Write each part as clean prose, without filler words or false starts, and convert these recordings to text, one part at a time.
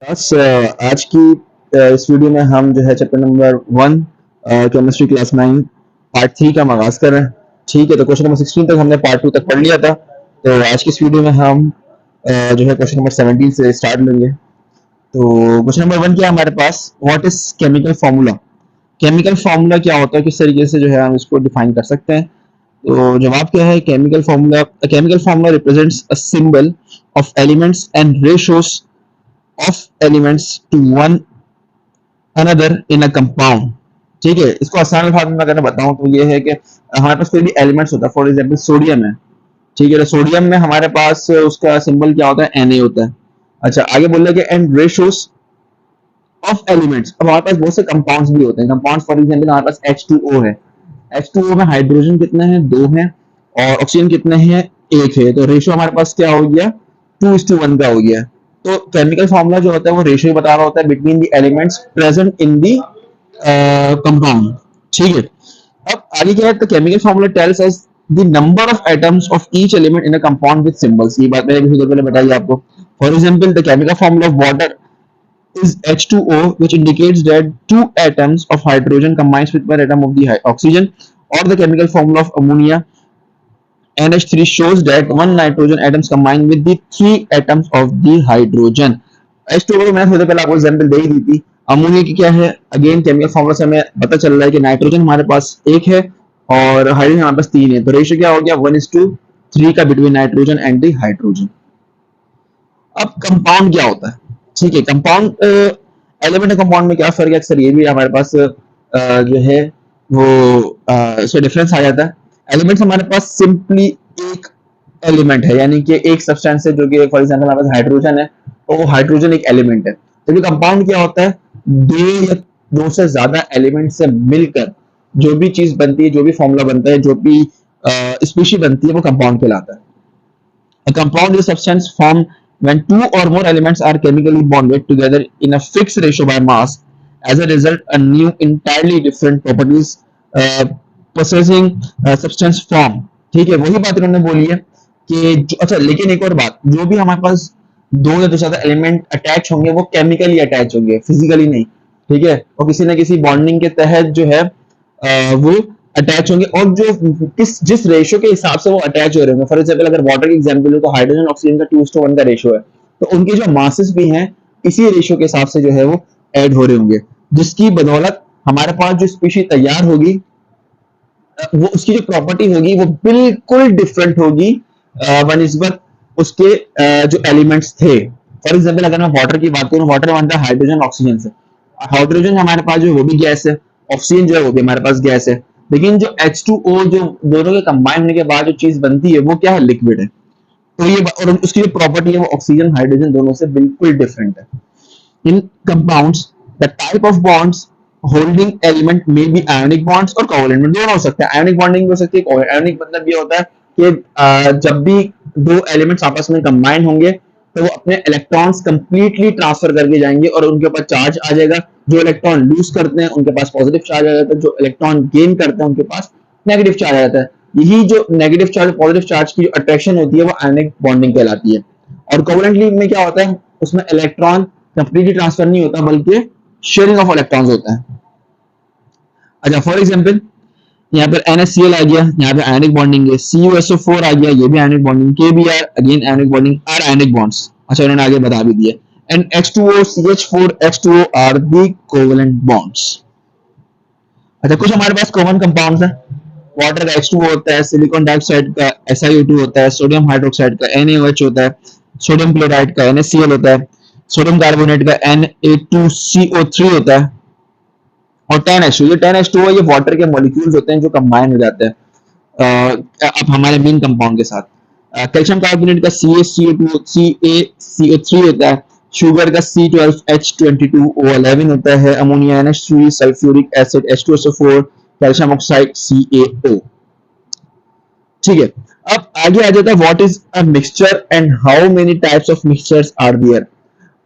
बस आज की इस वीडियो में हम जो है chapter number 1 chemistry class 9 part 3 का आगाज कर रहे हैं। ठीक है, तो क्वेश्चन नंबर 16 तक हमने पार्ट 2 तक पढ़ लिया था। तो आज की इस वीडियो में हम जो है क्वेश्चन नंबर 17 से स्टार्ट लेंगे। तो क्वेश्चन नंबर 1 क्या है हमारे पास, what is chemical formula. Chemical formula क्या होता है, किस तरीके से जो है हम इसको डिफाइन कर सकते हैं। तो जवाब क्या है, chemical formula represents a symbol of elements and ratios of elements to one another in a compound. ठीक है, इसको आसान भाषा में अगर बताऊं तो ये है कि हमारे पास कोई भी एलिमेंट्स होता है, फॉर एग्जांपल सोडियम है। ठीक है, तो सोडियम में हमारे पास उसका सिंबल क्या होता है, Na होता है। अच्छा, आगे बोल रहे एंड रेशियोज ऑफ एलिमेंट्स। अब हमारे पास बहुत से कंपाउंड्स भी होते हैं। कंपाउंड्स फॉर एग्जांपल हमारे पास H2O है। H2O में हाइड्रोजन कितने हैं, 2 हैं, और ऑक्सीजन कितने हैं, 1 है। तो रेशियो हमारे पास क्या हो गया, 2:1 का हो गया। तो केमिकल फॉर्मूला जो होता है वो रेशियो बता रहा होता है between the elements present in the compound. ठीक है, अब आगे क्या है, तो chemical formula tells us the number of atoms of each element in a compound with symbols. ये बात मैंने कुछ देर पहले बताई आपको। For example the chemical formula of water is H2O, which indicates that two atoms of hydrogen combines with one atom of the oxygen, or the chemical formula of ammonia NH3 shows that one nitrogen atoms combine with the three atoms of the hydrogen. H2O को मैंने थोड़ी देर पहले आपको example दे ही दी थी। Ammonia की क्या है, अगेन केमिकल फॉर्मूला से हमें पता चल रहा है कि नाइट्रोजन हमारे पास 1 है और हाइड्रोजन हमारे पास 3 है। तो रेशियो क्या हो गया, 1:3 का between nitrogen and the hydrogen. अब कंपाउंड क्या होता है, ठीक है। कंपाउंड एलिमेंट और कंपाउंड में क्या फर्क है, अक्सर ये भी हमारे पास जो है वो इसमें डिफरेंस आ जाता है। एलिमेंट्स हमारे पास सिंपली एक एलिमेंट है, यानी कि एक सब्सटेंस है जो कि फॉर एग्जांपल हमारे पास हाइड्रोजन है, तो वो हाइड्रोजन एक एलिमेंट है। जबकि कंपाउंड क्या होता है, दो या दो से ज्यादा एलिमेंट से मिलकर जो भी चीज बनती है, जो भी फॉर्मूला बनता है, जो भी स्पीशी बनती है, वो कंपाउंड कहलाता है। A compound is a substance formed when two or more elements are chemically bonded together in a fixed ratio by mass. As a result, a new entirely different properties possessing substance form. ठीक है, वही बात इन्होंने बोली है कि अच्छा, लेकिन एक और बात, जो भी हमारे पास दो या दो ज्यादा एलिमेंट अटैच होंगे वो केमिकली अटैच होंगे, फिजिकली नहीं। ठीक है, और किसी न किसी बॉन्डिंग के तहत जो है वो अटैच होंगे, और जो किस जिस रेशियो के हिसाब से वो अटैच हो रहे होंगे। फॉर एग्जांपल अगर वाटर की एग्जांपल हो तो हाइड्रोजन ऑक्सीजन का 2:1 का रेशियो है, तो उनके जो मासेस भी हैं इसी रेशियो के हिसाब से जो है वो ऐड हो रहे होंगे, जिसकी बदौलत हमारे पास जो स्पीशी तैयार होगी वो उसकी जो प्रॉपर्टी होगी वो बिल्कुल डिफरेंट होगी बनस्बत उसके जो एलिमेंट्स थे। फॉर एग्जांपल अगर मैं वाटर की बात करूं, वाटर बनता है हाइड्रोजन ऑक्सीजन से। हाइड्रोजन हमारे पास जो वो भी गैस है, ऑक्सीजन जो है वो भी हमारे पास गैस है। लेकिन जो H2O, जो दोनों के कंबाइन होने के बाद जो चीज बनती है वो क्या है, लिक्विड है। तो ये और उसकी जो प्रॉपर्टी है वो ऑक्सीजन हाइड्रोजन दोनों से बिल्कुल डिफरेंट है। In compounds, the type of bonds holding element may be ionic bonds और covalent में दोनों हो सकते हैं। ionic bonding भी हो सकती है। ionic मतलब ये होता है कि जब भी दो एलिमेंट्स आपस में कंबाइन होंगे तो वो अपने इलेक्ट्रॉन्स कंप्लीटली ट्रांसफर करके जाएंगे और उनके ऊपर चार्ज आ जाएगा। जो इलेक्ट्रॉन लूज करते हैं उनके पास पॉजिटिव चार्ज आ जाता है, जो इलेक्ट्रॉन गेन करते हैं उनके पास नेगेटिव चार्ज आ जाता है। यही जो नेगेटिव चार्ज पॉजिटिव चार्ज की जो अट्रैक्शन होती है वो आयनिक बॉन्डिंग कहलाती है। और कोवलेंटली में क्या होता है, उसमें इलेक्ट्रॉन कंप्लीटली ट्रांसफर नहीं होता बल्कि शेयरिंग ऑफ इलेक्ट्रॉन्स होता है। अच्छा, फॉर एग्जांपल यहाँ पर NaCl आ गया, यहाँ पे आयनिक बॉन्डिंग है। CuSO4 आ गया, ये भी ionic bonding. KBr again ionic bonding, are ionic bonds. अच्छा, उन्होंने आगे बता भी दिया। And H2O CH4 H2O are the covalent bonds. अच्छा, कुछ हमारे पास कॉमन कंपाउंड्स हैं। वाटर का H2O होता है, सिलिकॉन डाइऑक्साइड का SiO2 होता है, सोडियम हाइड्रोक्साइड का NaOH होता है, सोडियम क्लोराइड का NaCl होता है, सोडियम कार्बोनेट का Na2CO3 होता है, और 10H2। ये 10H2O ये वाटर के मॉलिक्यूल्स होते हैं जो कंबाइन हो जाते हैं अब हमारे मेन कंपाउंड के साथ। कैल्शियम कार्बोनेट का CaCO2 CaCO3 होता है, शुगर का C12H22O11 होता है, ammonia NH3, sulphuric acid H2SO4, calcium oxide CaO। ठीक है, अब आगे आ जाता है what is a mixture and how many types of mixtures are there.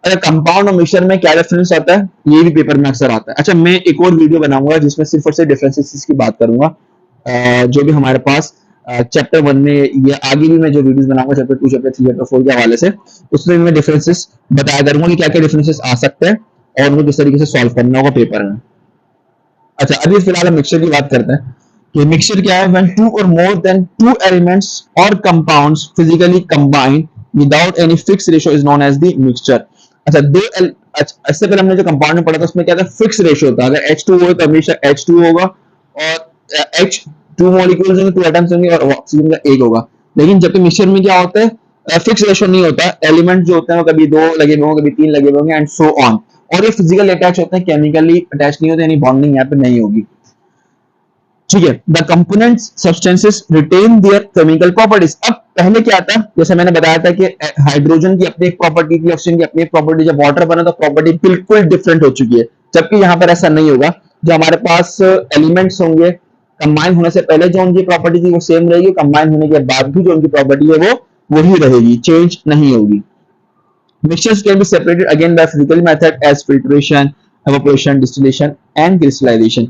अगर कंपाउंड और मिक्सचर में क्या डिफरेंस आता है, ये भी पेपर में अक्सर आता है। अच्छा, मैं एक और वीडियो बनाऊंगा जिसमें सिर्फ और सिर्फ डिफरेंसेस की बात करूंगा जो भी हमारे पास चैप्टर 1 में या आगे भी मैं जो वीडियोस बनाऊंगा चैप्टर 2, चैप्टर 3, चैप्टर 4 के हवाले से, उसमें मैं डिफरेंसेस बताया करूंगा कि क्या क्या डिफरेंसेस आ सकते हैं और उनको किस तरीके से सॉल्व करना होगा पेपर में। अच्छा, अभी फिलहाल हम मिक्सचर की बात करते हैं कि मिक्सचर क्या है। व्हेन टू और मोर देन टू एलिमेंट्स और compounds physically combine without any fix ratio is known as the mixture. अच्छा, अच्छा, इससे पहले हमने जो कंपाउंड में पढ़ा था उसमें क्या था, फिक्स रेशियो था। अगर H2 हो तो हमेशा H2 होगा और H2 मॉलिक्यूल्स होंगे, 2 एटम्स होंगे और ऑक्सीजन का एक होगा। लेकिन जबकि मिक्सचर में क्या होता है, फिक्स रेशियो नहीं होता। एलिमेंट जो होते हैं वो कभी 2 लगे हुए होंगे, कभी 3 लगे हुए होंगे एंड सो ऑन। और ये फिजिकल अटैच होते हैं, केमिकली अटैच नहीं होते, यानी बॉन्डिंग यहाँ पे नहीं होगी। ठीक है, the components substances retain their chemical properties. अब पहले क्या था, जैसे मैंने बताया था कि हाइड्रोजन की अपनी एक प्रॉपर्टी थी, ऑक्सीजन की अपनी एक प्रॉपर्टी, जब वाटर बना तो प्रॉपर्टी बिल्कुल डिफरेंट हो चुकी है। जबकि यहाँ पर ऐसा नहीं होगा। जो हमारे पास एलिमेंट्स होंगे, कंबाइन होने से पहले जो उनकी प्रॉपर्टी थी वो सेम रहेगी, कंबाइन होने के बाद भी जो उनकी प्रॉपर्टी है वो वही रहेगी, चेंज नहीं होगी। Mixtures can be separated again by physical method as filtration, evaporation, distillation and crystallization.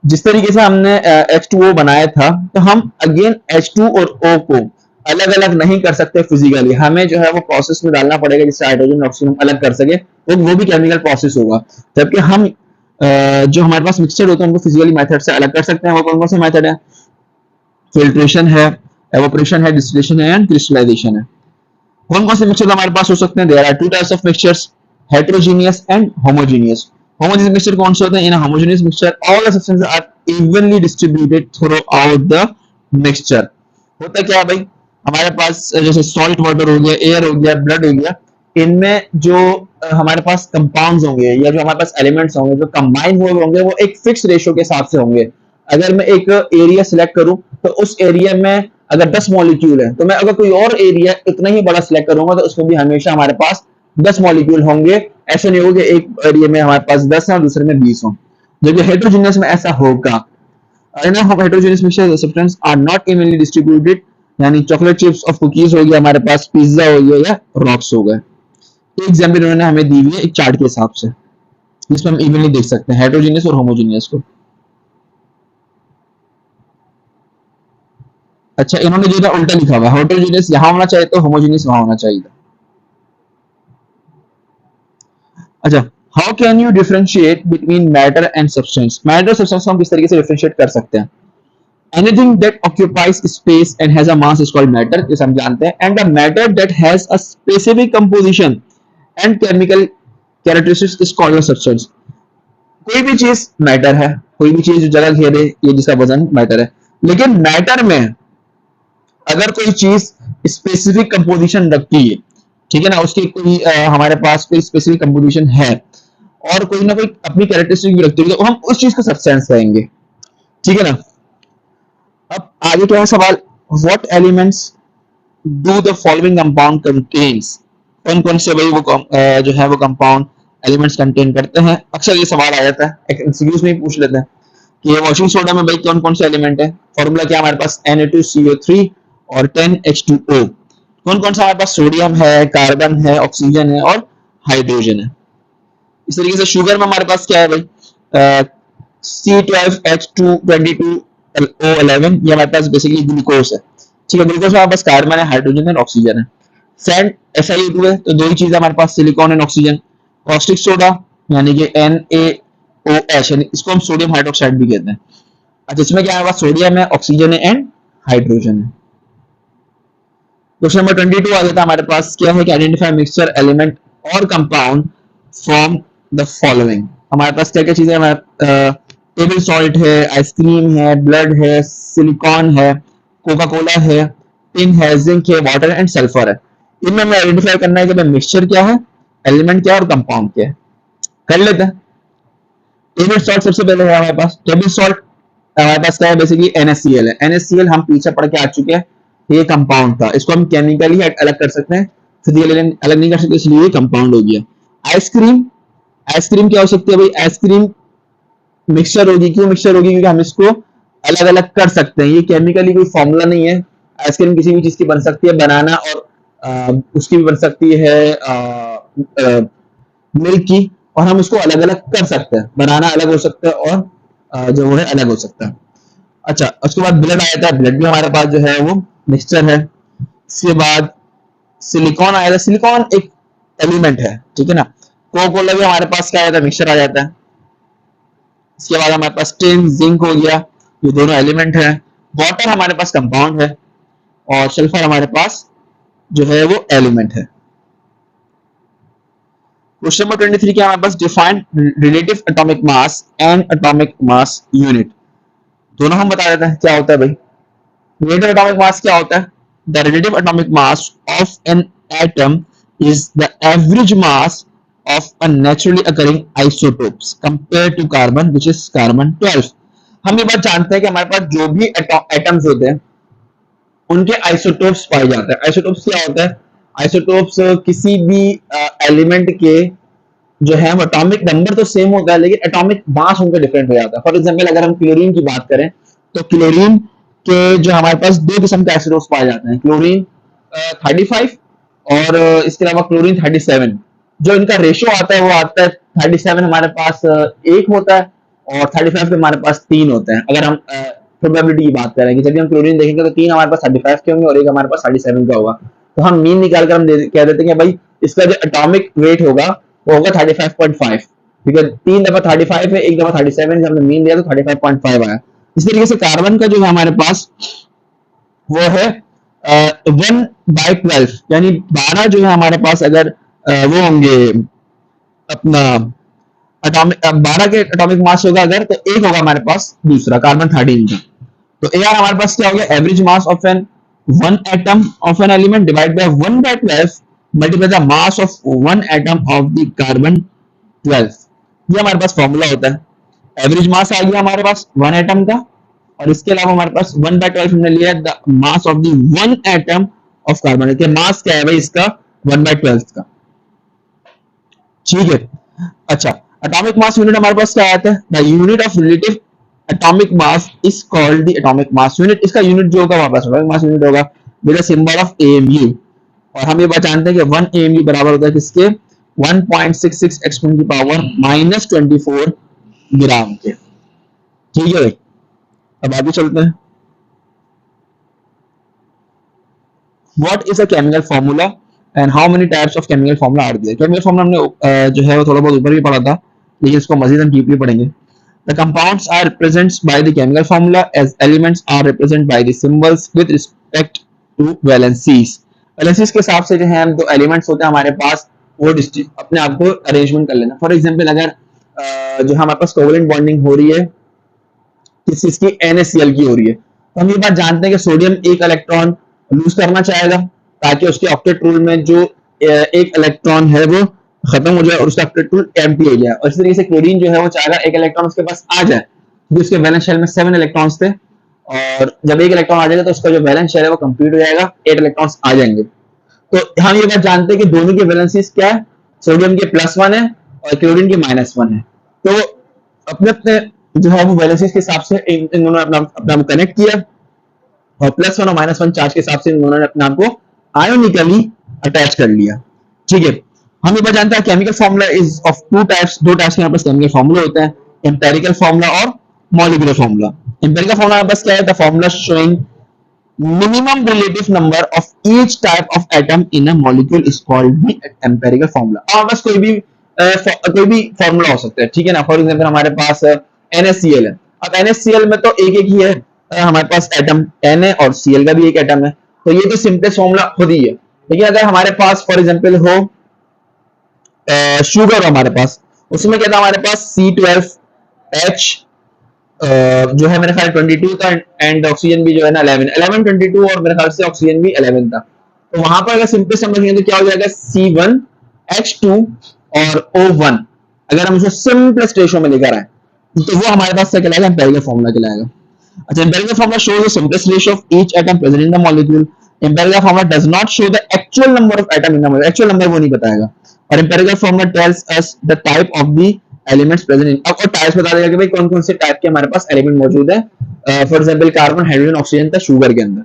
जिस तरीके से हमने H2O बनाया था, तो हम अगेन H2 और O को अलग अलग नहीं कर सकते फिजिकली। हमें जो है वो प्रोसेस में डालना पड़ेगा जिससे हाइड्रोजन और ऑक्सीजन अलग कर सके, तो वो भी केमिकल प्रोसेस होगा। जबकि हम जो हमारे पास मिक्सचर होते हैं उनको फिजिकली मेथड से अलग कर सकते हैं। वो कौन कौन से मेथड है? फिल्ट्रेशन है, एवोपरेशन है, डिस्टिलेशन है एंड क्रिस्टलाइजेशन है। कौन कौन से मिक्सचर हमारे पास हो सकते हैं? There are two types of mixtures, heterogeneous and homogeneous. Homogeneous mixture कौन से होते हैं? In homogeneous mixture all the substances are evenly distributed throughout the mixture. होता क्या है भाई, हमारे पास जैसे सॉल्ट वाटर हो गया, एयर हो गया, ब्लड हो गया, इनमें जो हमारे पास कंपाउंड्स होंगे या जो हमारे पास एलिमेंट्स होंगे जो कंबाइन हुए होंगे वो एक फिक्स रेशियो के हिसाब से होंगे। अगर मैं एक एरिया सिलेक्ट करूं तो उस एरिया में अगर 10 मॉलिक्यूल है, तो मैं अगर कोई और एरिया इतना ही बड़ा सिलेक्ट करूंगा तो उसमें भी हमेशा हमारे पास 10 मॉलिक्यूल होंगे। ऐसा नहीं होगा कि एक एरिया में हमारे पास 10 है और दूसरे में 20 हो। जबकि हेटेरोजेनियस में ऐसा होगा। Heterogeneous mixture substance are not evenly distributed, यानी चॉकलेट चिप्स और कुकीज हो गया, हमारे पास पिज्जा हो गया या रॉक्स हो गए। एग्जाम्पल उन्होंने हमें दी हुई है एक चार्ट के हिसाब से, जिसमें हम इवनली देख सकते हैं हेटेरोजेनियस और होमोजेनियस को। अच्छा, इन्होंने जो था उल्टा लिखा हुआ है, हेटेरोजेनियस यहां होना चाहिए तो होमोजेनियस वहां होना चाहिए था। अच्छा, how can you differentiate between matter and substance? Matter और सब्सटेंस को हम किस तरीके से डिफरेंशिएट कर सकते हैं? Anything that occupies space and has a mass is called matter, जैसे हम जानते हैं, and the matter that has a specific composition and chemical characteristics is called a substance. कोई भी चीज मैटर है, कोई भी चीज जो जगह घेरे, ये जिसका वजन मैटर है। लेकिन मैटर में अगर कोई चीज स्पेसिफिक कंपोजिशन रखती है, ठीक है ना, उसकी कोई हमारे पास कोई स्पेसिफिक कंपोजिशन है और कोई ना कोई अपनी कैरेक्टरिस्टिक भी रखती है, तो हम उस चीज को सब्सटेंस कहेंगे। ठीक है ना। अब आगे क्या है सवाल, what elements do the following compound contains? कौन कौन से भाई वो जो है वो कंपाउंड एलिमेंट्स कंटेन करते हैं? अक्सर ये सवाल आ जाता है, एक एमसीक्यूज में ही पूछ लेते हैं कि वॉशिंग सोडा में भाई कौन कौन से एलिमेंट है। फॉर्मूला क्या हमारे पास, Na2CO3 और 10H2O। कौन कौन सा हमारे पास? सोडियम है, कार्बन है, ऑक्सीजन है और हाइड्रोजन है। इस तरीके से शुगर में हमारे पास क्या है भाई, C12H222O11, ये हमारे पास बेसिकली ग्लूकोज है। ठीक है, ग्लूकोज में हमारे पास कार्बन है, हाइड्रोजन है और ऑक्सीजन है। सैंड SiO2 है, तो दो ही चीज हमारे पास, silicon and oxygen. Caustic soda यानी कि NaOH, यानी इसको हम सोडियम हाइड्रोक्साइड भी कहते हैं। अच्छा, इसमें क्या है, सोडियम है, ऑक्सीजन है एंड हाइड्रोजन है। क्वेश्चन नंबर 22 आ जाता है हमारे पास, क्या है कि आइडेंटिफाई मिक्सचर एलिमेंट और कंपाउंड फ्रॉम द फॉलोइंग। हमारे पास क्या क्या चीजें, हमारे टेबल सॉल्ट है, आइसक्रीम है, ब्लड है, सिलिकॉन है, कोका कोला है, टिन है, जिंक है, वाटर एंड सल्फर है। इनमें हमें आइडेंटिफाई करना है कि मिक्सचर क्या है, एलिमेंट क्या है और कंपाउंड क्या है। कर लेते हैं। टेबल सॉल्ट सबसे पहले है हमारे पास। टेबल सॉल्ट हमारे पास क्या है, बेसिकली NaCl है। NaCl हम पीछे पढ़ के आ चुके हैं, ये कंपाउंड था, इसको हम केमिकली अलग कर सकते हैं, फिजिकली अलग नहीं कर सकते, इसलिए ये कंपाउंड हो गया। आइसक्रीम, आइसक्रीम क्या हो सकती है भाई, आइसक्रीम मिक्सचर होगी। क्यों मिक्सचर होगी? क्योंकि हम इसको अलग अलग कर सकते हैं, ये केमिकली कोई फॉर्मूला नहीं है। आइसक्रीम किसी भी चीज की बन सकती है, बनाना और उसकी भी बन सकती है मिल्क की, और हम इसको अलग अलग कर सकते हैं, बनाना अलग हो सकता है और जो है अलग हो सकता है। अच्छा, उसके बाद ब्लड आया था, ब्लड भी हमारे पास जो है वो मिक्सचर है। इसके बाद सिलिकॉन आया था, सिलिकॉन एक एलिमेंट है, ठीक है ना। कोका कोला भी हमारे पास क्या आया था, मिक्सचर आ जाता है। इसके बाद हमारे पास टिन, जिंक हो गया, ये दोनों एलिमेंट है। वाटर हमारे पास कंपाउंड है और सल्फर हमारे पास जो है वो एलिमेंट है। क्वेश्चन नंबर 23 क्या हमारे पास, define relative atomic mass and atomic mass unit. दोनों हम बता देते हैं क्या होता है भाई। रिलेटिव एटॉमिक मास क्या होता है, the relative atomic mass of an atom is the average mass of a naturally occurring isotopes compared to carbon which is carbon 12। हम ये बात जानते हैं कि हमारे पास जो भी एटम्स होते हैं उनके आइसोटोप्स पाए जाते हैं। आइसोटोप्स क्या होता है, आइसोटोप्स किसी भी एलिमेंट के जो है एटॉमिक नंबर तो सेम होता है लेकिन एटॉमिक मास उनका डिफरेंट हो जाता है। फॉर एग्जांपल अगर हम क्लोरीन की बात करें तो क्लोरीन के जो हमारे पास दो किस्म के आइसोटोप्स पाए जाते हैं, क्लोरीन 35 और इसके अलावा क्लोरीन 37। जो इनका रेशियो आता है वो आता है 37 हमारे पास एक होता है और 35 हमारे पास तीन होते हैं। अगर हम प्रोबेबिलिटी की बात करें कि जब हम क्लोरीन देखेंगे तो तीन हमारे पास 35 के होंगे और एक हमारे पास 37 का होगा, तो हम मीन निकाल कर हम कह देते हैं कि भाई इसका जो एटॉमिक वेट होगा वो होगा 35.5। ठीक है, तीन दफा 35 है, एक दफा 37, जब हमने मीन दिया तो 35.5 आया। इस तरीके से कार्बन का जो है हमारे पास वो है 1/12, यानी 12 जो है हमारे पास अगर वो होंगे अपना एटॉमिक 12 के एटॉमिक मास होगा अगर, तो एक होगा हमारे पास दूसरा कार्बन 13 का। तो ए हमारे पास क्या हो गया, average mass of an one atom of an element divide by 1/12 multiply the mass of one atom of the carbon 12। ये हमारे पास फॉर्मूला होता है। एवरेज मास आ गया हमारे पास वन एटम का और इसके अलावा हमारे पास 1/12 हमने लिया the mass of the one atom of carbon. के मास क्या है भाई इसका, 1/12 का। ठीक है, अच्छा, एटॉमिक मास यूनिट हमारे पास क्या आता है, the unit of relative atomic mass is called the atomic mass unit. इसका यूनिट जो होगा हमारे पास एटॉमिक मास यूनिट होगा with the symbol of AMU. और हम ये बात जानते हैं कि 1 एएमयू बराबर होता है किसके, 1.66 एक्सपोनेंट की पावर -24 ग्राम के। ठीक है भाई, अब आगे चलते हैं। What is a chemical formula and how many types of chemical formula are there. Chemical formula हमने जो है वो थोड़ा बहुत ऊपर भी पढ़ा था, लेकिन इसको मजीद हम डीपली पढ़ेंगे। The compounds are represented by the chemical formula as elements are represented by the symbols with respect to valencies। valencies के हिसाब से जो है हम दो एलिमेंट्स होते हैं हमारे पास वो अपने आप को अरेंजमेंट कर लेना। फॉर एग्जांपल अगर जो हमारे पास कोवलेंट बॉन्डिंग हो रही है किस चीज की, NaCl की हो रही है, तो हम ये बात जानते हैं कि सोडियम एक इलेक्ट्रॉन लूज करना चाहेगा ताकि उसके ऑक्टेट रूल में जो एक इलेक्ट्रॉन है वो खत्म हो जाए और उसका ऑक्टेट रूल एम्प्टी हो जाए। और इस तरीके से क्लोरीन जो है वो चाहेगा एक इलेक्ट्रॉन उसके पास आ जाए क्योंकि उसके वैलेंस शेल में 7 इलेक्ट्रॉन्स थे और जब एक इलेक्ट्रॉन आ जाएगा तो उसका जो वैलेंस शेल है वो कंप्लीट हो जाएगा, 8 इलेक्ट्रॉन्स आ जाएंगे। तो हम ये बात जानते हैं कि दोनों के वैलेंसीज क्या है, सोडियम के +1 है और क्लोरीन के -1 है। तो अपने अपने जो है वो वैलेंसीज के हिसाब से इन दोनों ने अपना अपना कनेक्ट किया और +1 और -1 चार्ज के हिसाब से इन दोनों ने अपने आप को आयोनिकली अटैच कर लिया। ठीक है, हम ये बात जानते हैं chemical formula is of two types, दो टाइप्स के हमारे पास केमिकल फॉर्मूला होता है, एम्पेरिकल फॉर्मूला और मॉलिक्यूलर फॉर्मूला। एम्पेरिकल फॉर्मूला हमारे पास क्या है, the formula showing minimum relative number of each type of atom in a molecule is called the empirical formula। हमारे पास कोई भी फॉर्मूला हो सकता है, ठीक है ना। फॉर एग्जांपल हमारे पास NaCl है, अब NaCl में तो एक एक ही है हमारे पास एटम, Na और Cl का भी एक एटम है, तो ये तो सिंपलेस्ट फॉर्मूला खुद ही है। लेकिन अगर हमारे पास फॉर एग्जांपल हो शुगर हमारे पास, उसमें क्या था हमारे पास C12H जो है मेरे ख्याल 22 था एंड ऑक्सीजन भी जो है ना 11 22 और मेरे ख्याल से ऑक्सीजन भी 11 था। तो वहां पर अगर सिंपल समझेंगे तो क्या हो जाएगा, C1H2 और O1 अगर हम उसको सिंपलेस्ट रेशियो में लेकर आए तो वो हमारे पास क्या कहलाएगा, एम्पिरिकल फॉर्मूला कहलाएगा। अच्छा, empirical formula shows the simplest ratio of each atom present in the molecule. Empirical formula does not show the actual number of atom in the molecule, actual number वो नहीं बताएगा। और empirical formula tells us the type of the elements present in, अब types बता देगा कि भाई कौन कौन से टाइप के हमारे पास एलिमेंट मौजूद है। For example carbon, hydrogen, oxygen था शुगर के अंदर।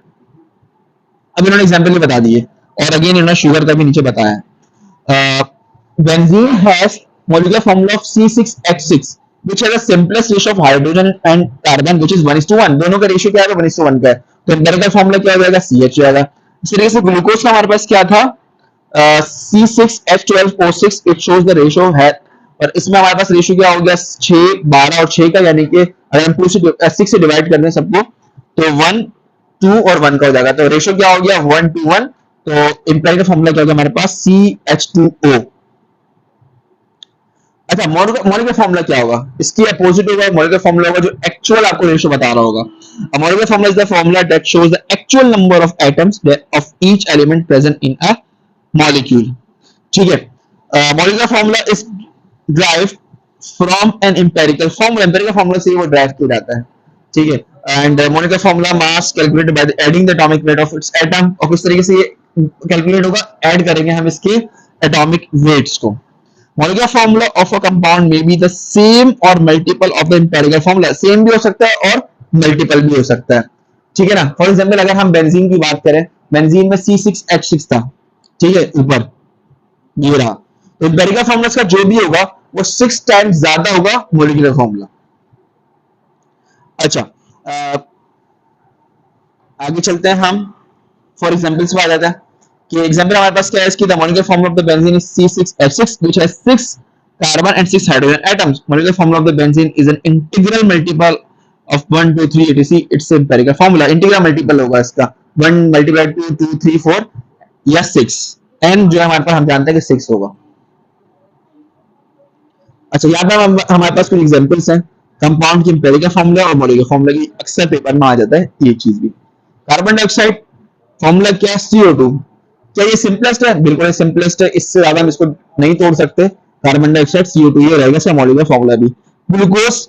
अब इन्होंने एग्जांपल भी बता दिए और अगेन इन्होंने शुगर का भी नीचे बताया। Benzene has molecular formula of C6H6। which has the simplest ratio of hydrogen and carbon which is 1:1. दोनों का रेशियो क्या है 1:1 का है, तो एम्पिरिकल फॉर्मूला क्या हो जाएगा CH हो जाएगा। इस तरीके से ग्लूकोज का हमारे पास क्या था C6H12O6, it shows the ratio है, और इसमें हमारे पास रेशियो क्या हो गया 6 12 और 6 का, यानी कि अगर हम 6 से डिवाइड कर दें सबको तो 1 2 और 1 का हो जाएगा, तो रेशियो क्या हो गया 1:1। तो एम्पिरिकल फॉर्मूला क्या हो गया हमारे पास CH2O। अच्छा, मॉलिक्यूलर फॉर्मूला क्या होगा, इसकी अपोजिट होगा, मॉलिक्यूलर फॉर्मूला होगा जो एक्चुअल आपको रेशियो बता रहा होगा। Molecular formula is the formula that shows the actual number of atoms of each element present in a molecule. ठीक है, molecular formula is derive from an empirical formula, empirical formula से वो derive किया जाता है। ठीक है, and molecular formula mass calculated by adding the atomic weight of its atom, और किस तरीके से ये कैलकुलेट होगा, ऐड करेंगे हम इसके एटॉमिक वेट्स को। Molecular formula of a compound may be the same or multiple of the empirical formula, same भी हो सकता है और मल्टीपल भी हो सकता है। ठीक है ना, फॉर एग्जाम्पल अगर हम बेंजीन की बात करें, बेंजीन में C6H6 था, ठीक है, ऊपर ये रहा, तो एम्पिरिकल फॉर्मूला का जो भी होगा वो 6 टाइम्स ज्यादा होगा मोलिकुलर फॉर्मूला। अच्छा, आगे चलते हैं हम, फॉर एग्जाम्पल से आ जाता है कि एग्जांपल हमारे पास क्या है इसकी, the molecular formula of the benzene is C6H6 which has 6 carbon and 6 hydrogen atoms. Molecular formula of the benzene is an integral multiple of 1 2 3 etc. It's empirical formula, integral multiple होगा इसका 1 multiplied 2 2 3 4 या 6, n जो है हमारे पास हम जानते हैं कि 6 होगा। अच्छा, यहाँ पे हमारे पास कुछ एग्जांपल्स हैं कंपाउंड की एम्पिरिकल फॉर्मूला और मॉलिक्यूलर फॉर्मूला की, अक्सर पेपर में आ जाता है ये चीज भी। कार्बन डाइऑक्साइड फॉर्मूला क्या है CO2, क्या ये सिंपलेस्ट है, बिल्कुल सिंपलेस्ट है, इससे ज्यादा हम इसको नहीं तोड़ सकते। कार्बन डाइऑक्साइड CO2 ये रहेगा, इसका मॉलिक्यूलर फॉर्मूला भी। ग्लूकोज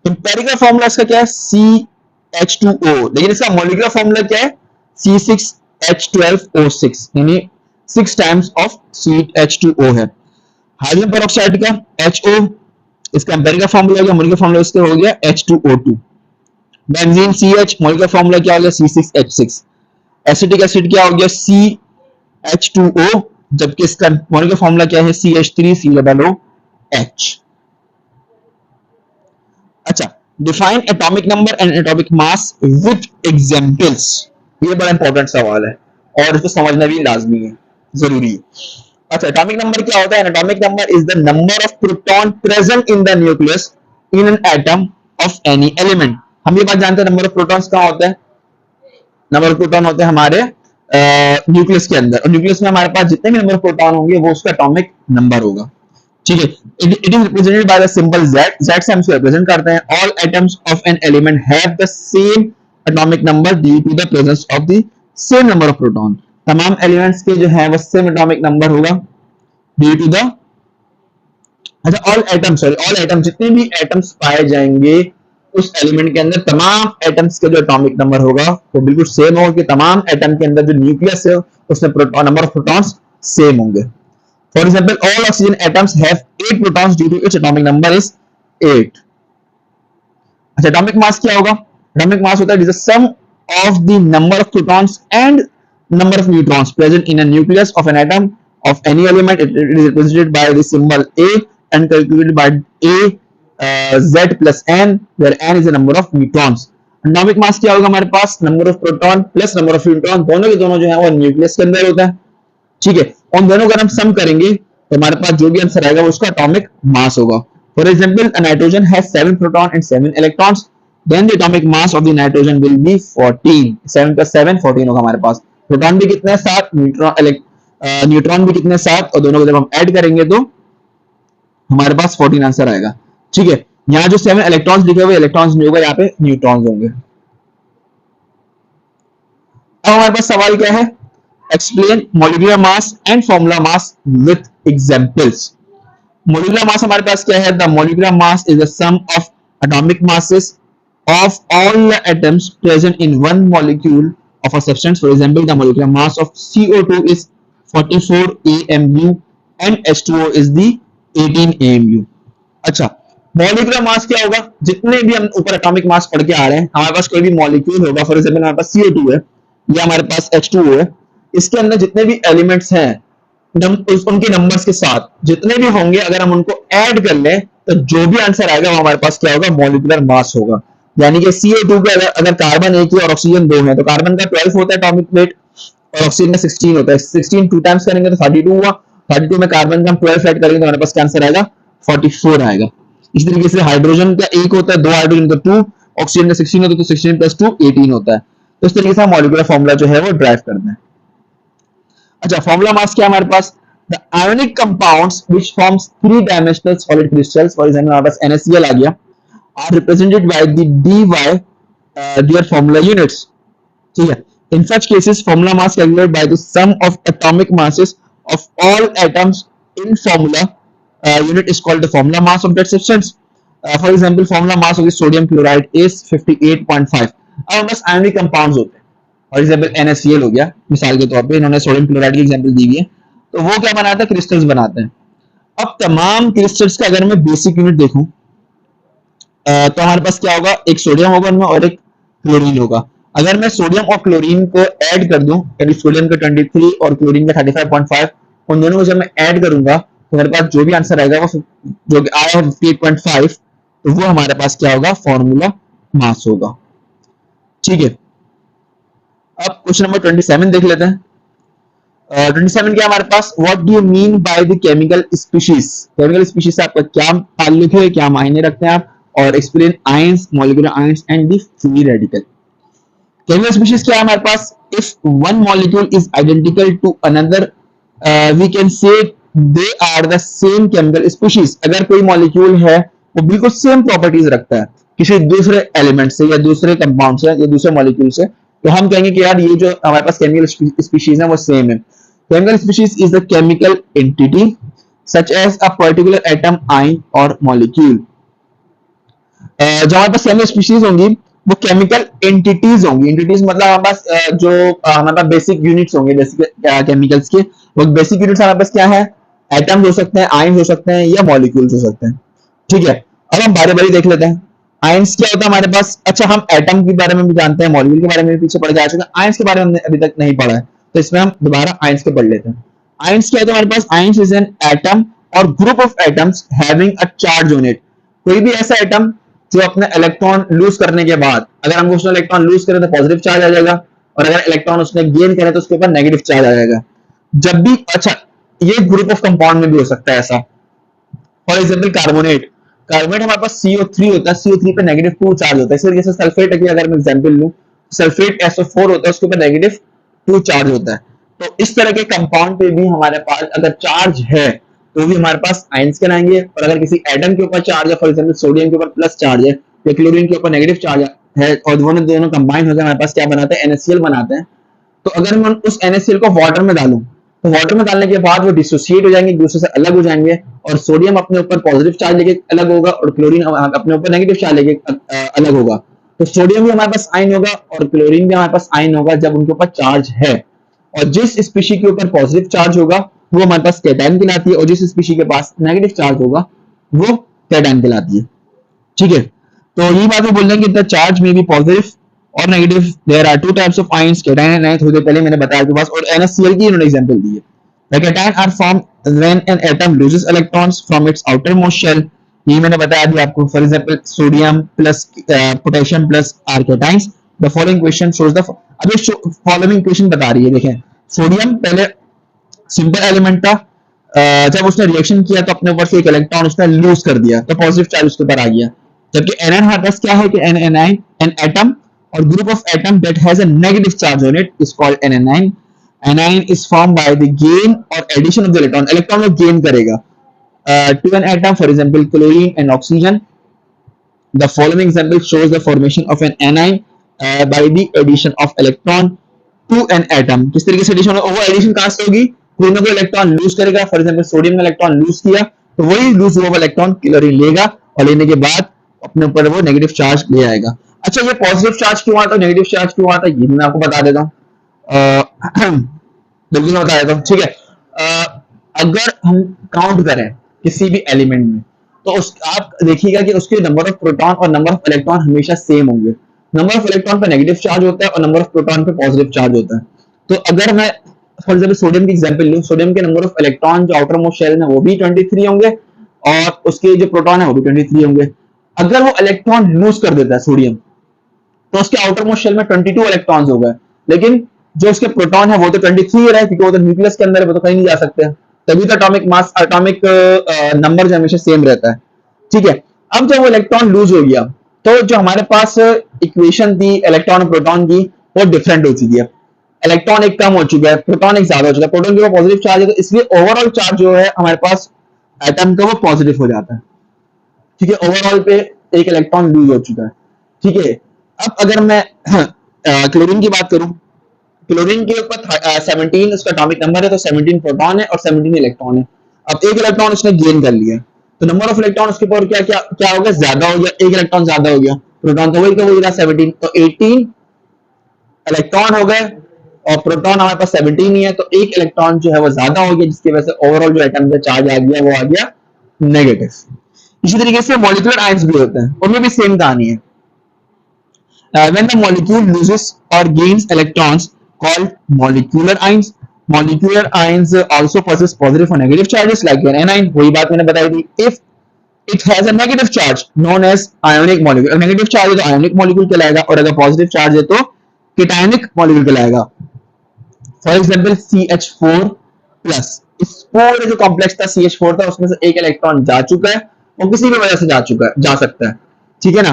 एम्पिरिकल फॉर्मूला इसका क्या है CH2O, लेकिन इसका मॉलिक्यूलर फॉर्मूला क्या है C6H12O6, यानी 6 टाइम्स ऑफ CH2O है। हाइड्रोजन पेरोक्साइड का HO, इसका एम्पिरिकल फॉर्मूला हो गया, मॉलिक्यूलर फॉर्मूला इसका हो गया H2O2। Benzene CH, molecular formula क्या हो गया C6H6। एसिटिक एसिड क्या हो गया CH2O, जबकि इसका मॉलिक्यूलर फॉर्मूला क्या है CH3COOH। अच्छा, define atomic number and atomic mass with examples, ये बड़ा इंपॉर्टेंट सवाल है और इसको समझना भी लाजमी है, जरूरी है। अच्छा, एटॉमिक नंबर क्या होता है, atomic number is the number of proton present in the nucleus in an atom of any element. हम ये बात जानते हैं नंबर ऑफ प्रोटॉन्स कहां होता है, नंबर ऑफ प्रोटॉन होते हैं हमारे न्यूक्लियस के अंदर, और न्यूक्लियस में हमारे पास जितने भी नंबर ऑफ प्रोटॉन होंगे वो उसका एटॉमिक नंबर होगा। ठीक है, it is represented by the symbol Z, Z से हम इसको रिप्रेजेंट करते हैं। All atoms of an element have the same atomic number due to the presence of the same number of proton, तमाम elements के जो है वो सेम एटॉमिक नंबर होगा ड्यू टू द, अच्छा all atoms, sorry all atoms, जितने भी atoms पाए जाएंगे उस एलिमेंट के अंदर तमाम एटम्स का जो एटॉमिक नंबर होगा वो बिल्कुल सेम होगा, कि तमाम एटम के अंदर जो न्यूक्लियस है उसमें नंबर ऑफ प्रोटॉन्स सेम होंगे। For example all oxygen atoms have 8 protons due to its atomic number is 8। अच्छा, एटॉमिक मास क्या होगा, एटॉमिक मास होता है the sum of the number of protons and number of neutrons present in a nucleus of an atom of any element. It is represented by the symbol A and calculated by Z plus N, where N is the number of neutrons. Atomic mass क्या होगा हमारे पास, number of proton plus number of neutron, दोनों के दोनों जो है वो न्यूक्लियस के अंदर होता है। ठीक है, उन दोनों का हम सम करेंगे तो हमारे पास जो भी आंसर आएगा वो उसका एटॉमिक मास होगा। For example nitrogen has 7 proton and 7 electrons, then the atomic mass of the nitrogen will be 14, 7 + 7 14 होगा हमारे पास। प्रोटॉन भी कितने हैं 7, न्यूट्रॉन भी कितने 7, और दोनों को जब हम ऐड करेंगे तो हमारे पास 14 आंसर आएगा। ठीक है, यहाँ जो 7 इलेक्ट्रॉन्स लिखे हुए इलेक्ट्रॉन्स नहीं होगा, यहाँ पे न्यूट्रॉन्स होंगे। अब हमारे पास सवाल क्या है, explain molecular mass and formula mass with examples. Molecular mass हमारे पास क्या है, the molecular mass is the sum of atomic masses of all the atoms present in one molecule of a substance. For example, the molecular mass of CO2 is 44 AMU and H2O is the 18 AMU. अच्छा, molecular mass क्या होगा, जितने भी हम ऊपर atomic mass पढ़ के आ रहे हैं, हमारे पास कोई भी मॉलिक्यूल होगा, फॉर एग्जांपल हमारे पास CO2 है या हमारे पास H2O है, इसके अंदर जितने भी एलिमेंट्स हैं उनके नंबर्स के साथ जितने भी होंगे अगर हम उनको ऐड कर लें तो जो भी आंसर आएगा वो हमारे पास क्या होगा, मॉलिक्यूलर मास होगा। यानी कि CO2 के अगर कार्बन एक ही और ऑक्सीजन दो है तो कार्बन का 12 होता है एटॉमिक वेट और ऑक्सीजन का 16 होता है। 16 टू टाइम्स करेंगे तो 32 हुआ, 32 में कार्बन का हम 12 ऐड करेंगे तो हमारे पास क्या आंसर आएगा, 44 आएगा। इस तरीके से हाइड्रोजन का एक होता है, दो हाइड्रोजन का 2, ऑक्सीजन का 16 होता है तो 16 प्लस 2 18 होता है। तो इस तरीके से हम मॉलिक्यूलर फॉर्मूला जो है वो ड्राइव करते हैं। अच्छा, फॉर्मूला मास क्या है हमारे पास, the ionic compounds which forms three dimensional solid crystals, for example हमारे पास NaCl आ गया, are represented by the dy their formula units, ठीक है। In such cases formula mass calculated by the sum of atomic masses of all atoms in formula unit is called the formula mass of that substance. For example, formula mass of the sodium chloride is 58.5। अब हमारे पास ionic compounds होते हैं, for example NaCl हो गया मिसाल के तौर पे, इन्होंने सोडियम क्लोराइड की एग्जाम्पल दी हुई है, तो वो क्या बनाता है, क्रिस्टल्स बनाते हैं। अब तमाम क्रिस्टल्स का अगर मैं बेसिक यूनिट देखूं तो हमारे पास क्या होगा, एक सोडियम होगा उनमें और एक क्लोरीन होगा। अगर मैं सोडियम और क्लोरीन को ऐड कर दूं, यानी सोडियम का 23 और क्लोरीन का 35.5, उन दोनों को जब मैं ऐड करूंगा तो मेरे पास जो भी आंसर आएगा वो जो आया 58.5, तो वो हमारे पास क्या होगा, फॉर्मूला मास होगा। ठीक है, अब क्वेश्चन नंबर 27 देख लेते हैं। 27 क्या हमारे पास, what do you mean by the chemical species. Chemical species से आपका क्या ताल्लुक है, क्या मायने रखते हैं आप, और explain ions, molecular ions and the free radical. Chemical species क्या है हमारे पास, if one molecule is identical to another we can say they are the same chemical species. अगर कोई मॉलिक्यूल है वो बिल्कुल सेम प्रॉपर्टीज रखता है किसी दूसरे एलिमेंट से या दूसरे कंपाउंड से या दूसरे मॉलिक्यूल से, तो हम कहेंगे कि यार ये जो हमारे पास केमिकल स्पीशीज है वो सेम है। Chemical species is the chemical entity such as a particular atom, ion और मॉलिक्यूल। जो हमारे पास केमिकल स्पीशीज होंगी वो केमिकल एंटिटीज होंगी। एंटिटीज मतलब हमारे पास जो हमारे पास बेसिक यूनिट्स होंगे बेसिक केमिकल्स के, वो बेसिक यूनिट्स हमारे पास क्या है, एटम्स हो सकते हैं, आयन्स हो सकते हैं या मॉलिक्यूल्स हो सकते हैं। ठीक है, अब हम बारी बारी देख लेते हैं। आयंस क्या होता है हमारे पास, अच्छा हम एटम के बारे में भी जानते हैं, मॉलिक्यूल के बारे में भी पीछे पढ़ जा चुके हैं, आयंस के बारे में हमने अभी तक नहीं पढ़ा है, तो इसमें हम दोबारा आयंस के पढ़ लेते हैं। आयंस क्या होता है हमारे पास, आयंस इज एन एटम और group of atoms having a charge on it. कोई भी ऐसा एटम जो अपने इलेक्ट्रॉन लूज करने के बाद, अगर हम उसने इलेक्ट्रॉन लूज करें तो पॉजिटिव चार्ज आ जाएगा, और अगर इलेक्ट्रॉन उसने गेन करे तो उसके ऊपर नेगेटिव चार्ज आ जाएगा। जब भी, अच्छा ये ग्रुप ऑफ कंपाउंड में भी हो सकता है ऐसा, फॉर एग्जाम्पल कार्बोनेट, कार्बोनेट हमारे पास CO3 होता है, CO3 पे -2 चार्ज होता है। इसी तरीके से सल्फेट की अगर मैं एग्जांपल लूं, सल्फेट SO4 होता है, उसके ऊपर -2 चार्ज होता है। तो इस तरह के कंपाउंड पे भी हमारे पास अगर चार्ज है तो भी हमारे पास आयंस कहलाएंगे, और अगर किसी एटम के ऊपर चार्ज है, फॉर एग्जाम्पल सोडियम के ऊपर प्लस चार्ज है या क्लोरीन के ऊपर नेगेटिव चार्ज है, और दोनों दोनों कंबाइन होकर हमारे पास क्या बनाते हैं, NaCl बनाते हैं। तो अगर मैं उस NaCl को वाटर में डालूं तो वाटर में डालने के बाद वो डिसोसिएट हो जाएंगे, एक दूसरे से अलग हो जाएंगे, और सोडियम अपने ऊपर पॉजिटिव चार्ज लेके अलग होगा और क्लोरीन अपने ऊपर नेगेटिव चार्ज लेके अलग होगा। तो सोडियम भी हमारे पास आयन होगा और क्लोरीन भी हमारे पास आयन होगा जब उनके ऊपर चार्ज है, और जिस स्पीशी के ऊपर पॉजिटिव चार्ज होगा वो हमारे पास कैटायन कहलाती है, और जिस स्पीशी के पास नेगेटिव चार्ज होगा वो कैटायन कहलाती है। ठीक है, तो यही बात वो बोल रहे हैं कि द चार्ज में बी पॉजिटिव और negative, there are two types of ions, cation and anion, थोड़ी देर पहले मैंने बताया आपके पास, और NaCl की इन्होंने एग्जांपल दी है। The cation are formed when an atom loses electrons from its outermost shell, ये मैंने बताया दिया आपको। For example sodium plus potassium plus are cations. The following question shows the, अब ये फॉलोइंग क्वेश्चन बता रही है, देखें सोडियम पहले सिंपल एलिमेंट था, जब उसने रिएक्शन किया तो अपने ऊपर से एक इलेक्ट्रॉन उसने लूज कर दिया तो पॉजिटिव चार्ज उसके ऊपर आ गया। जबकि Nn हमारे पास क्या है कि Nni एन एटम और group of atom that has a negative charge on it is called Nni। Anion is formed by the gain or addition of the electron, electron वो गेन करेगा to an atom, for example chlorine and oxygen। The following example shows the formation of an anion by the addition of electron to an atom। किस तरीके से addition, वो addition कहां से होगी, कोई ना कोई इलेक्ट्रॉन लूज करेगा, फॉर एग्जांपल सोडियम का इलेक्ट्रॉन लूज किया तो वही लूज हुआ इलेक्ट्रॉन क्लोरीन लेगा, और लेने के बाद अपने ऊपर वो नेगेटिव चार्ज ले आएगा। अच्छा ये पॉजिटिव चार्ज क्यों आता है, नेगेटिव चार्ज क्यों आता है, ये मैं आपको बता देता हूँ, बिल्कुल बता देता हूँ। ठीक है, अगर हम काउंट करें किसी भी एलिमेंट में तो उस आप देखिएगा कि उसके नंबर ऑफ प्रोटॉन और नंबर ऑफ इलेक्ट्रॉन हमेशा सेम होंगे। नंबर ऑफ इलेक्ट्रॉन पे नेगेटिव चार्ज होता है और नंबर ऑफ प्रोटॉन पे पॉजिटिव चार्ज होता है। तो अगर मैं फॉर एग्जाम्पल सोडियम की एग्जाम्पल लूं, सोडियम के नंबर ऑफ इलेक्ट्रॉन जो आउटर मोस्ट शेल में वो भी 23 होंगे और उसके जो प्रोटॉन है वो भी 23 होंगे। अगर वो इलेक्ट्रॉन लूज कर देता है सोडियम, तो उसके आउटर मोस्ट शेल में 22 इलेक्ट्रॉन्स हो गए, लेकिन जो उसके प्रोटॉन है वो तो 23 ही रहे, क्योंकि वो तो न्यूक्लियस के अंदर है, वो तो कहीं नहीं जा सकते। तभी तो एटॉमिक मास, एटॉमिक नंबर जो हमेशा सेम रहता है। ठीक है, अब जब वो इलेक्ट्रॉन लूज हो गया, तो जो हमारे पास इक्वेशन थी इलेक्ट्रॉन और प्रोटॉन की, वो डिफरेंट हो चुकी है। इलेक्ट्रॉन एक कम हो चुका है, प्रोटॉन एक ज्यादा हो चुका है, प्रोटॉन के ऊपर पॉजिटिव चार्ज है, तो इसलिए ओवरऑल चार्ज जो है हमारे पास एटम का वो पॉजिटिव हो जाता है। ठीक है, ओवरऑल पे एक इलेक्ट्रॉन लूज हो चुका है। ठीक है, अब अगर मैं क्लोरीन की बात करूं, क्लोरीन के ऊपर 17 उसका एटॉमिक नंबर है, तो 17 प्रोटॉन है और 17 इलेक्ट्रॉन है। अब एक इलेक्ट्रॉन उसने गेन कर लिया, तो नंबर ऑफ इलेक्ट्रॉन उसके ऊपर क्या क्या क्या हो गया, ज्यादा हो गया, एक इलेक्ट्रॉन ज्यादा हो गया, प्रोटॉन तो वही का वही रहा 17, तो 18 इलेक्ट्रॉन हो गए और प्रोटॉन हमारे पास 17 ही है, तो एक इलेक्ट्रॉन जो है वो ज्यादा हो गया, जिसकी वजह से ओवरऑल जो एटम का चार्ज आ गया वो आ गया नेगेटिव। इसी तरीके से मॉलिक्यूलर आयंस भी होते हैं, उनमें भी सेम कहानी है। When the molecule loses or gains electrons called molecular ions. Molecular ions also possess positive or negative charges like an anion, वही बात मैंने बताई थी। If it has a negative charge known as ionic molecule, negative charge है तो ionic molecule कहलाएगा, और अगर पॉजिटिव चार्ज है तो cationic molecule कहलाएगा। फॉर एग्जाम्पल CH4 प्लस, इस पूरे जो कॉम्प्लेक्स था CH4 था, उसमें से एक इलेक्ट्रॉन जा चुका है, वो किसी भी वजह से जा चुका है, जा सकता है। ठीक है ना,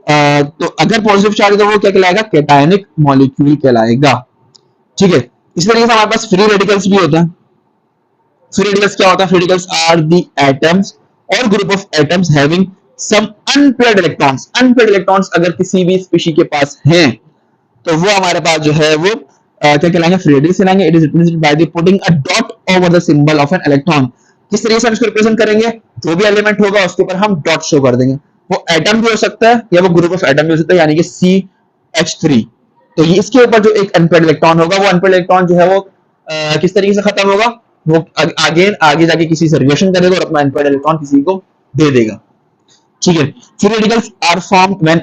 तो अगर पॉजिटिव चार्ज है तो वो क्या कहलाएगा, कैटायनिक मॉलिक्यूल कहलाएगा। ठीक है, इस तरीके से हमारे पास फ्री रेडिकल्स भी होता है। फ्री रेडिकल्स क्या होता है, free radicals are the atoms और group of atoms having some unpaired electrons. Unpaired electrons अगर किसी भी स्पीशी के पास हैं, तो वो हमारे पास जो है वो क्या कहलाएंगे, फ्री रेडिकल्स कहलाएंगे। It is represented by the putting a dot over the symbol of an electron. किस तरीके से हम इसको रिप्रेजेंट करेंगे, जो भी एलिमेंट होगा उसके ऊपर हम डॉट शो कर देंगे। वो एटम भी हो सकता है या वो ग्रुप ऑफ एटम भी हो सकता है, यानी कि CH3। तो ये इसके ऊपर जो एक अनपेयर्ड इलेक्ट्रॉन होगा, वो अनपेयर्ड इलेक्ट्रॉन जो है वो किस तरीके से खत्म होगा, वो आगे जाके किसी से रिएक्शन करेगा और अपना अनपेयर्ड इलेक्ट्रॉन किसी को दे देगा। ठीक है, free radicals are formed when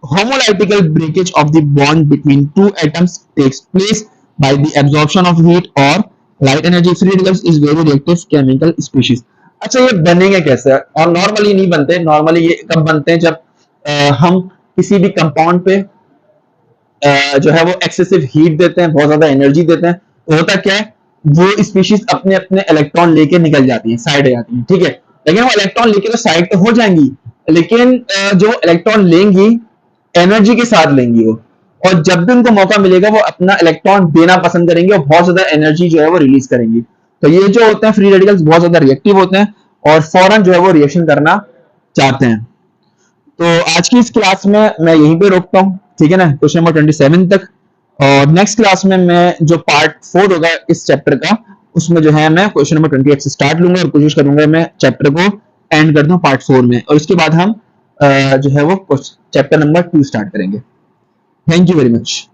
homolytical breakage of the bond between two atoms takes place by the absorption of heat or light energy. Free radicals is very reactive chemical species. अच्छा, ये बनेंगे कैसे, और नॉर्मली नहीं बनते। Normally ये कब बनते हैं, जब हम किसी भी कंपाउंड पे जो है वो एक्सेसिव हीट देते हैं, बहुत ज्यादा एनर्जी देते हैं, तो होता क्या है, वो स्पीशीज अपने अपने इलेक्ट्रॉन लेके निकल जाती है, साइड हो जाती है। ठीक है, लेकिन वो इलेक्ट्रॉन लेके तो साइड तो हो जाएंगी, लेकिन जो इलेक्ट्रॉन लेंगी एनर्जी के साथ लेंगी वो, और जब भी उनको मौका मिलेगा वो अपना इलेक्ट्रॉन देना पसंद करेंगे और बहुत ज्यादा एनर्जी जो है वो रिलीज करेंगी। तो ये जो होते हैं फ्री रेडिकल्स बहुत ज्यादा रिएक्टिव होते हैं और फौरन जो है वो रिएक्शन करना चाहते हैं। तो आज की इस क्लास में मैं यहीं पे रोकता हूँ। ठीक है ना, क्वेश्चन नंबर 27 तक, और नेक्स्ट क्लास में मैं जो पार्ट 4 होगा इस चैप्टर का, उसमें जो है मैं क्वेश्चन नंबर 28 से स्टार्ट लूंगा और कोशिश करूंगा मैं चैप्टर को एंड कर दूं पार्ट 4 में, और उसके बाद हम जो है वो चैप्टर नंबर 2 स्टार्ट करेंगे। Thank you very much.